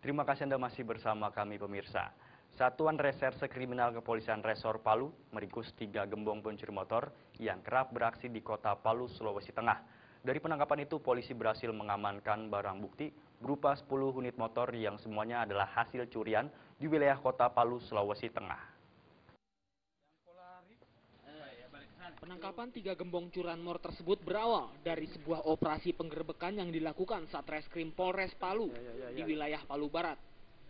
Terima kasih Anda masih bersama kami pemirsa. Satuan Reserse Kriminal Kepolisian Resor Palu meringkus 3 gembong pencuri motor yang kerap beraksi di kota Palu, Sulawesi Tengah. Dari penangkapan itu, polisi berhasil mengamankan barang bukti berupa 10 unit motor yang semuanya adalah hasil curian di wilayah kota Palu, Sulawesi Tengah. Penangkapan 3 gembong curanmor tersebut berawal dari sebuah operasi penggerbekan yang dilakukan Satreskrim Polres Palu di wilayah Palu Barat.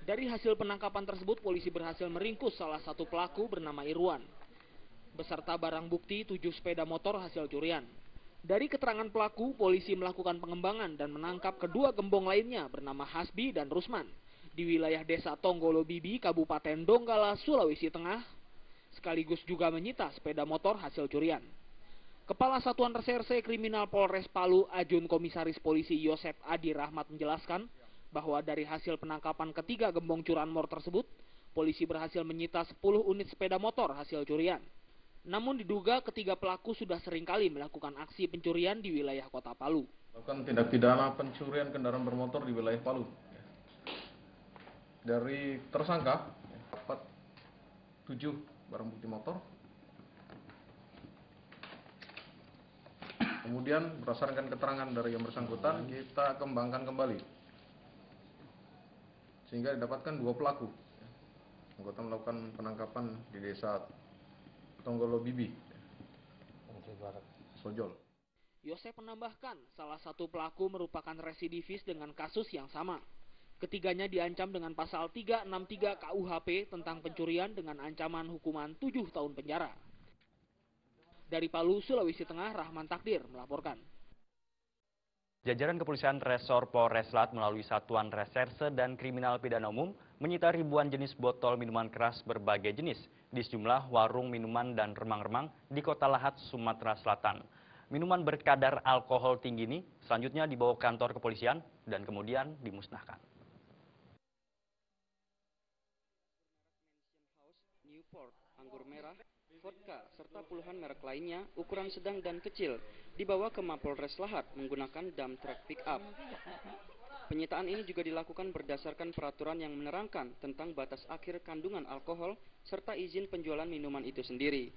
Dari hasil penangkapan tersebut, polisi berhasil meringkus salah satu pelaku bernama Irwan, beserta barang bukti 7 sepeda motor hasil curian. Dari keterangan pelaku, polisi melakukan pengembangan dan menangkap kedua gembong lainnya bernama Hasbi dan Rusman di wilayah Desa Tonggolo Bibi, Kabupaten Donggala, Sulawesi Tengah, sekaligus juga menyita sepeda motor hasil curian. Kepala Satuan Reserse Kriminal Polres Palu, Ajun Komisaris Polisi Yosep Adi Rahmat menjelaskan bahwa dari hasil penangkapan ketiga gembong curanmor tersebut, polisi berhasil menyita 10 unit sepeda motor hasil curian. Namun diduga ketiga pelaku sudah seringkali melakukan aksi pencurian di wilayah kota Palu. Melakukan tindak pidana pencurian kendaraan bermotor di wilayah Palu. Dari tersangka, 7 barang bukti motor. Kemudian berdasarkan keterangan dari yang bersangkutan, kita kembangkan kembali sehingga didapatkan 2 pelaku. Anggota melakukan penangkapan di desa Tonggolo Bibi, Sojol. Yosep menambahkan, salah satu pelaku merupakan residivis dengan kasus yang sama. Ketiganya diancam dengan pasal 363 KUHP tentang pencurian dengan ancaman hukuman 7 tahun penjara. Dari Palu, Sulawesi Tengah, Rahman Takdir melaporkan. Jajaran Kepolisian Resor Polres Lat melalui Satuan Reserse dan Kriminal Pidana Umum menyita ribuan jenis botol minuman keras berbagai jenis di sejumlah warung minuman dan remang-remang di Kota Lahat, Sumatera Selatan. Minuman berkadar alkohol tinggi ini selanjutnya dibawa ke kantor kepolisian dan kemudian dimusnahkan. Newport, anggur merah, vodka, serta puluhan merek lainnya ukuran sedang dan kecil dibawa ke Mapolres Lahat menggunakan dump truck pick-up. Penyitaan ini juga dilakukan berdasarkan peraturan yang menerangkan tentang batas akhir kandungan alkohol serta izin penjualan minuman itu sendiri.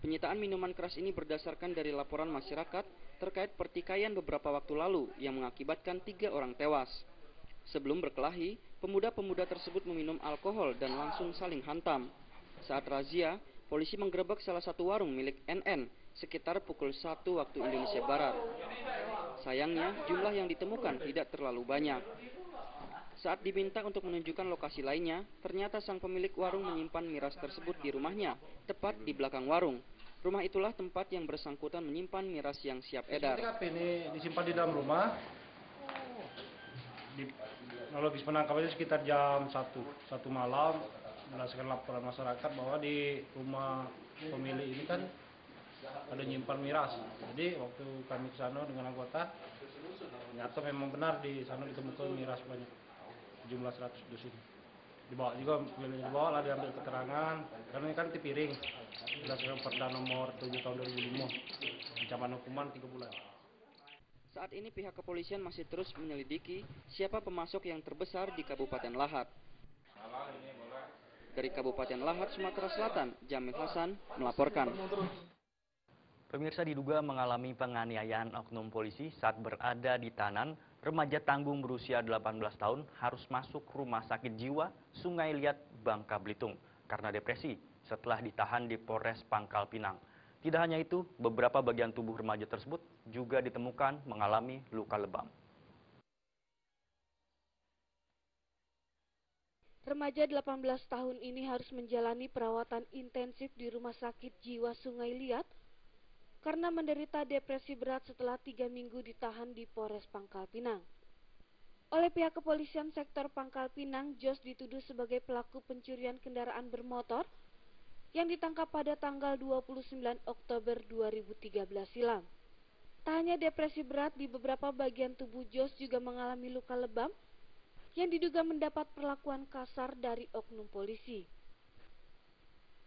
Penyitaan minuman keras ini berdasarkan dari laporan masyarakat terkait pertikaian beberapa waktu lalu yang mengakibatkan 3 orang tewas. Sebelum berkelahi, pemuda-pemuda tersebut meminum alkohol dan langsung saling hantam. Saat razia, polisi menggerebek salah satu warung milik NN sekitar pukul 1 waktu Indonesia Barat. Sayangnya, jumlah yang ditemukan tidak terlalu banyak. Saat diminta untuk menunjukkan lokasi lainnya, ternyata sang pemilik warung menyimpan miras tersebut di rumahnya, tepat di belakang warung. Rumah itulah tempat yang bersangkutan menyimpan miras yang siap edar. Ini disimpan di dalam rumah. Di kronologis penangkapannya sekitar jam 1 malam, berdasarkan laporan masyarakat bahwa di rumah pemilik ini kan ada nyimpan miras. Jadi waktu kami ke sana dengan anggota, ternyata memang benar di sana ditemukan miras banyak, jumlah 100 dus ini. Dibawa lah, diambil keterangan, karena ini kan di piring, berdasarkan Perda nomor 7 tahun 2005, ancaman hukuman 3 bulan. Saat ini pihak kepolisian masih terus menyelidiki siapa pemasok yang terbesar di Kabupaten Lahat. Dari Kabupaten Lahat, Sumatera Selatan, Jamil Hasan melaporkan. Pemirsa, diduga mengalami penganiayaan oknum polisi saat berada di tahanan, remaja tanggung berusia 18 tahun harus masuk rumah sakit jiwa Sungai Liat, Bangka Belitung karena depresi setelah ditahan di Polres Pangkal Pinang. Tidak hanya itu, beberapa bagian tubuh remaja tersebut juga ditemukan mengalami luka lebam. Remaja 18 tahun ini harus menjalani perawatan intensif di Rumah Sakit Jiwa Sungai Liat karena menderita depresi berat setelah 3 minggu ditahan di Polres Pangkal Pinang. Oleh pihak kepolisian sektor Pangkal Pinang, Jos dituduh sebagai pelaku pencurian kendaraan bermotor yang ditangkap pada tanggal 29 Oktober 2013 silam. Tak hanya depresi berat, di beberapa bagian tubuh Jos juga mengalami luka lebam yang diduga mendapat perlakuan kasar dari oknum polisi.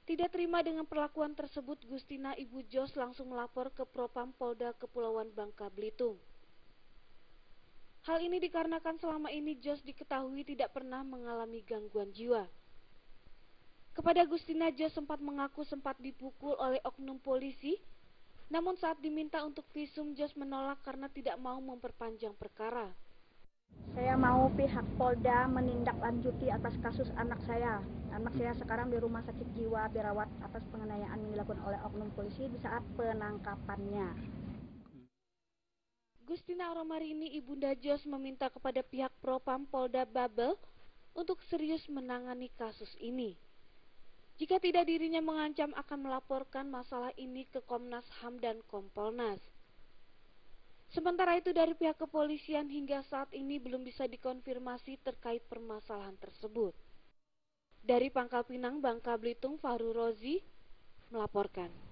Tidak terima dengan perlakuan tersebut, Gustina, ibu Jos, langsung melapor ke Propam Polda Kepulauan Bangka Belitung. Hal ini dikarenakan selama ini Jos diketahui tidak pernah mengalami gangguan jiwa. Kepada Gustina, Jos sempat mengaku sempat dipukul oleh oknum polisi, namun saat diminta untuk visum, Jos menolak karena tidak mau memperpanjang perkara. Saya mau pihak Polda menindaklanjuti atas kasus anak saya. Anak saya sekarang di rumah sakit jiwa dirawat atas penganiayaan yang dilakukan oleh oknum polisi di saat penangkapannya. Gustina Oromarini, ibunda Jos, meminta kepada pihak Propam Polda Babel untuk serius menangani kasus ini. Jika tidak, dirinya mengancam akan melaporkan masalah ini ke Komnas HAM dan Kompolnas. Sementara itu, dari pihak kepolisian hingga saat ini belum bisa dikonfirmasi terkait permasalahan tersebut. Dari Pangkal Pinang, Bangka Belitung, Fahru Rozi melaporkan.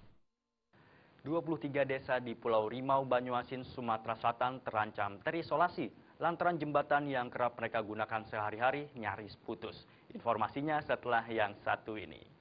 23 desa di Pulau Rimau, Banyuasin, Sumatera Selatan terancam terisolasi lantaran jembatan yang kerap mereka gunakan sehari-hari nyaris putus. Informasinya setelah yang satu ini.